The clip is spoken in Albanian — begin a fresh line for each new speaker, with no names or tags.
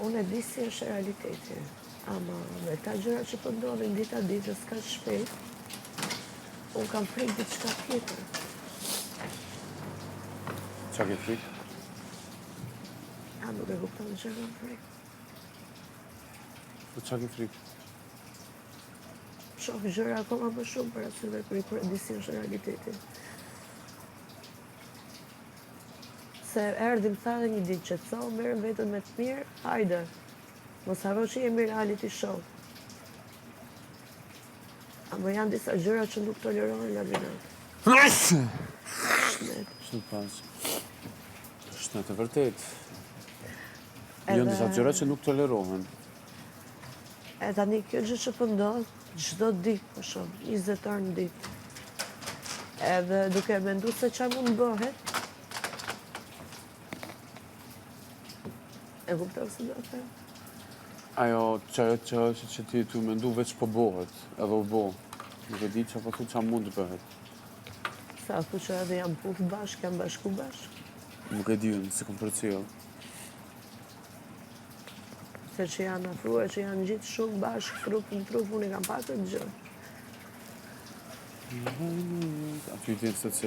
Unë e di si është realiteti, ama me ta gjëra që po ndodhin dita ditës ka shpejt, unë kam frikë diçka tjetër.
Qa ke frikë?
A nuk e kupton që kam frikë.
Po qa ke frikë?
Shoh gjëra akoma më shumë për asyve kur e di si është realiteti. Se erdhi më tha dhe një ditë qetëso, merr veten me të mirë, hajde. Mos harro që jemi reality show. Ama janë disa gjëra që nuk tolerohen laminat. Shnet.
Shnet pas. Shnet e vërtet. Janë disa gjëra që nuk tolerohen.
E tani kjo gjë që po ndodh, çdo ditë po shoh, 20 orë në ditë. Edhe duke menduar se çfarë mund bëhet. E kupton se do të them?
Ajo që ti tu mendu veç po bëhet, edhe u bo. Nuk e di që po thu qa mund të bëhet.
Sa thu që edhe jam puth bashkë, jam bashku bashkë.
Nuk e di unë, se kom përcijel.
Se që janë afruar, që janë gjithë shumë bashkë, trup në trup, unë i kam pasur gjë.
A ty ti se